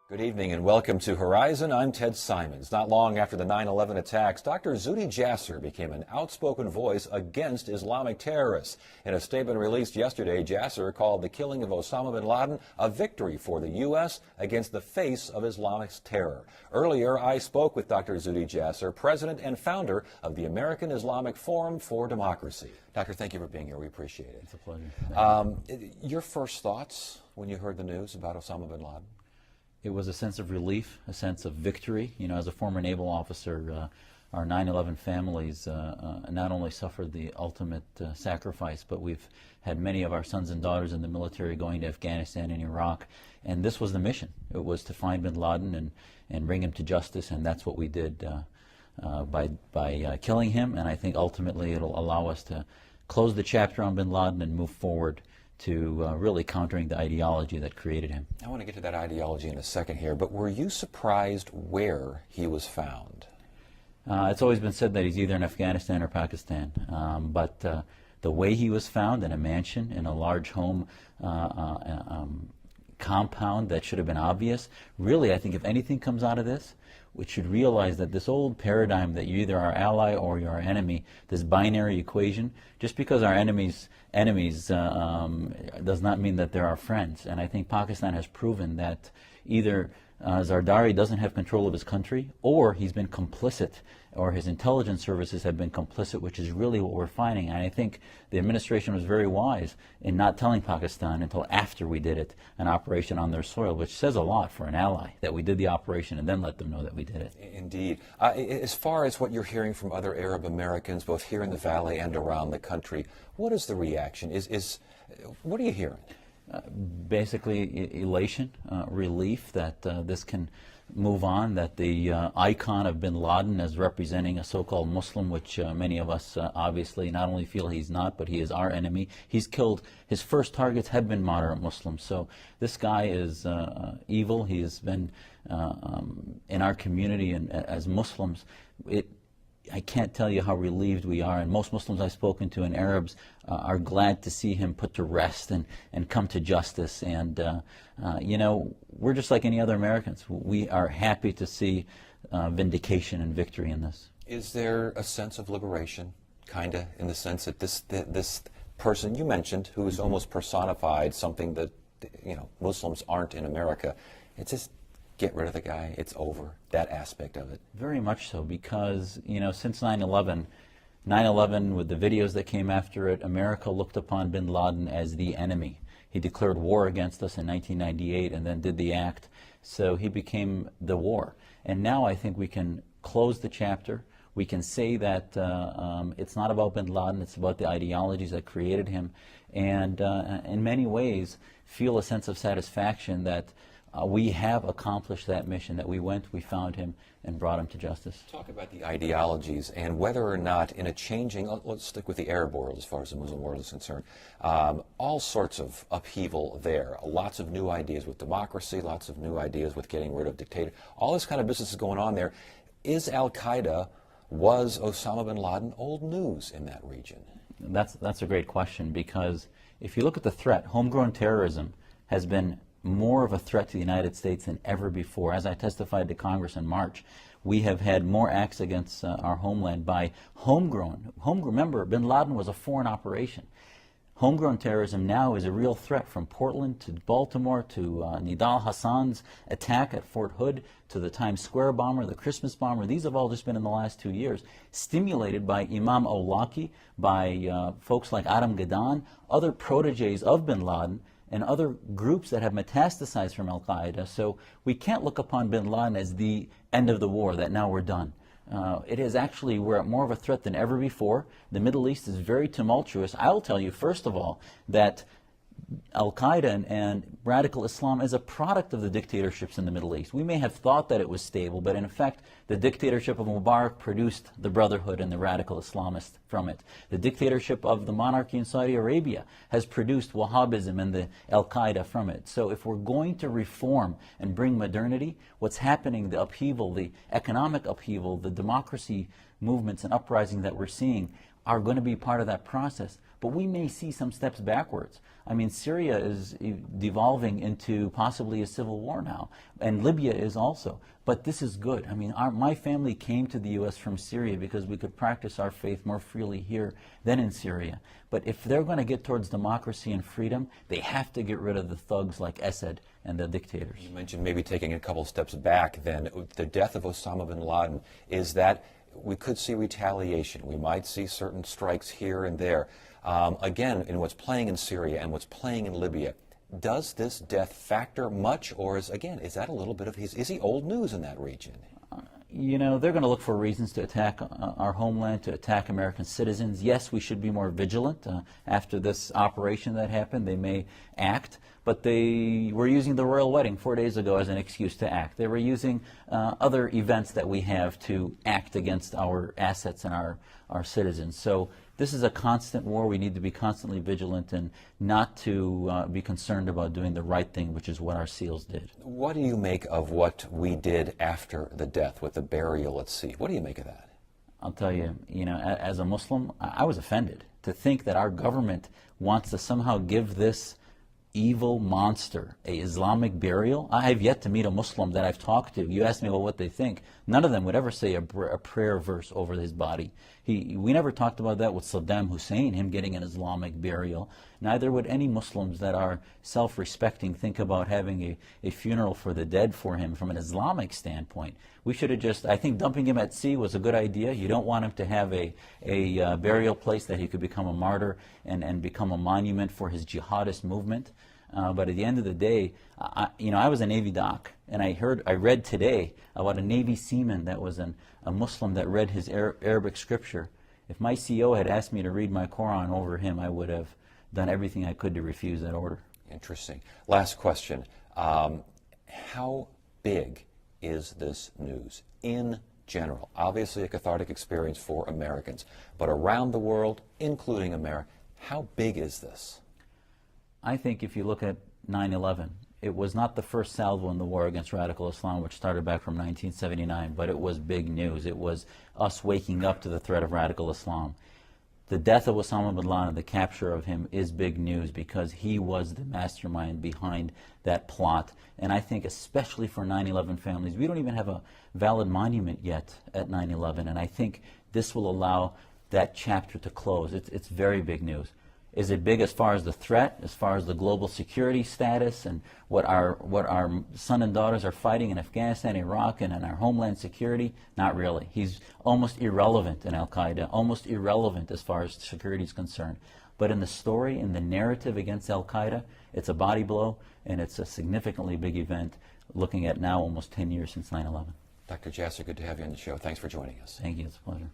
Good evening and welcome to Horizon. I'm Ted Simons. Not long after the 9/11 attacks, Dr. Zuhdi Jasser became an outspoken voice against Islamic terrorists. In a statement released yesterday, Jasser called the killing of Osama Bin Laden a victory for the U.S. against the face of Islamist terror. Earlier, I spoke with Dr. Zuhdi Jasser, president and founder of the American Islamic Forum for Democracy. Doctor, thank you for being here. We appreciate it. It's a pleasure. Your first thoughts when you heard the news about Osama Bin Laden? It was a sense of relief, a sense of victory. You know, as a former naval officer, our 9/11 families not only suffered the ultimate sacrifice, but we've had many of our sons and daughters in the military going to Afghanistan and Iraq. And this was the mission. It was to find Bin Laden and bring him to justice, and that's what we did by killing him. And I think ultimately it'll allow us to close the chapter on Bin Laden and move forward to really countering the ideology that created him. I want to get to that ideology in a second here, but were you surprised where he was found? It's always been said that he's either in Afghanistan or Pakistan, but the way he was found in a mansion, in a large home compound that should have been obvious, really I think if anything comes out of this, we should realize that this old paradigm that you're either our ally or you're our enemy, this binary equation, just because our enemies does not mean that they're our friends. And I think Pakistan has proven that either Zardari doesn't have control of his country, or he's been complicit, or his intelligence services have been complicit, which is really what we're finding. And I think the administration was very wise in not telling Pakistan until after we did it, an operation on their soil, which says a lot for an ally, that we did the operation and then let them know that we did it. Indeed. As far as what you're hearing from other Arab Americans, both here in the Valley and around the country, what is the reaction? What are you hearing? Basically elation, relief that this can move on, that the icon of Bin Laden as representing a so-called Muslim, which many of us obviously not only feel he's not, but he is our enemy. He's killed, his first targets have been moderate Muslims. So this guy is evil. He has been in our community, and as Muslims, I can't tell you how relieved we are, and most Muslims I've spoken to and Arabs are glad to see him put to rest and come to justice. And, you know, we're just like any other Americans. We are happy to see vindication and victory in this. Is there a sense of liberation, kind of, in the sense that this person you mentioned, who is almost personified something that, you know, Muslims aren't in America, it's just get rid of the guy, it's over, that aspect of it? Very much so, because, you know, since 9/11, with the videos that came after it, America looked upon Bin Laden as the enemy. He declared war against us in 1998 and then did the act, so he became the war. And now I think we can close the chapter. We can say that it's not about Bin Laden, it's about the ideologies that created him, and in many ways feel a sense of satisfaction that we have accomplished that mission, that we went, we found him, and brought him to justice. Talk about the ideologies and whether or not in a changing, let's stick with the Arab world as far as the Muslim world is concerned, all sorts of upheaval there. Lots of new ideas with democracy, lots of new ideas with getting rid of dictator. All this kind of business is going on there. Is Al-Qaeda, was Osama bin Laden old news in that region? That's a great question, because if you look at the threat, homegrown terrorism has been more of a threat to the United States than ever before. As I testified to Congress in March, we have had more acts against our homeland by homegrown. Remember, Bin Laden was a foreign operation. Homegrown terrorism now is a real threat, from Portland to Baltimore to Nidal Hassan's attack at Fort Hood to the Times Square bomber, the Christmas bomber. These have all just been in the last 2 years, stimulated by Imam al-Awlaki, by folks like Adam Gaddan, other proteges of Bin Laden, and other groups that have metastasized from Al-Qaeda. So we can't look upon Bin Laden as the end of the war, that now we're done. It is actually, we're at more of a threat than ever before. The Middle East is very tumultuous. I'll tell you, first of all, that Al-Qaeda and radical Islam is a product of the dictatorships in the Middle East. We may have thought that it was stable, but in effect, the dictatorship of Mubarak produced the Brotherhood and the radical Islamists from it. The dictatorship of the monarchy in Saudi Arabia has produced Wahhabism and the Al-Qaeda from it. So if we're going to reform and bring modernity, what's happening, the upheaval, the economic upheaval, the democracy movements and uprising that we're seeing, are going to be part of that process. But we may see some steps backwards. I mean, Syria is devolving into possibly a civil war now, and Libya is also. But this is good. I mean, my family came to the U.S. from Syria because we could practice our faith more freely here than in Syria. But if they're going to get towards democracy and freedom, they have to get rid of the thugs like Assad and the dictators. You mentioned maybe taking a couple steps back then. The death of Osama Bin Laden, is that we could see retaliation. We might see certain strikes here and there. Again, in what's playing in Syria and what's playing in Libya, does this death factor much, or is that a little bit of is he old news in that region? You know, they're going to look for reasons to attack our homeland, to attack American citizens. Yes, we should be more vigilant. After this operation that happened, they may act, but they were using the royal wedding 4 days ago as an excuse to act. They were using other events that we have to act against our assets and our citizens. So this is a constant war. We need to be constantly vigilant and not to be concerned about doing the right thing, which is what our SEALs did. What do you make of what we did after the death with the burial at sea? What do you make of that? I'll tell you, as a Muslim, I was offended to think that our government wants to somehow give this evil monster a Islamic burial. I have yet to meet a Muslim that I've talked to. You ask me about what they think. None of them would ever say a prayer verse over his body. We never talked about that with Saddam Hussein, him getting an Islamic burial. Neither would any Muslims that are self-respecting think about having a funeral for the dead for him from an Islamic standpoint. We should have just, I think dumping him at sea was a good idea. You don't want him to have a burial place that he could become a martyr and become a monument for his jihadist movement. But at the end of the day, I was a Navy doc, and I read today about a Navy seaman that was a Muslim that read his Arabic scripture. If my CO had asked me to read my Quran over him, I would have done everything I could to refuse that order. Interesting. Last question. How big is this news in general? Obviously a cathartic experience for Americans, but around the world, including America, how big is this? I think if you look at 9/11, it was not the first salvo in the war against radical Islam, which started back from 1979, but it was big news. It was us waking up to the threat of radical Islam. The death of Usama Bin Laden, the capture of him, is big news because he was the mastermind behind that plot. And I think especially for 9/11 families, we don't even have a valid monument yet at 9/11, and I think this will allow that chapter to close. It's very big news. Is it big as far as the threat, as far as the global security status and what our son and daughters are fighting in Afghanistan, Iraq, and in our homeland security? Not really. He's almost irrelevant in Al-Qaeda, almost irrelevant as far as security is concerned. But in the story, in the narrative against Al-Qaeda, it's a body blow, and it's a significantly big event looking at now almost 10 years since 9/11. Dr. Jasser, good to have you on the show. Thanks for joining us. Thank you. It's a pleasure.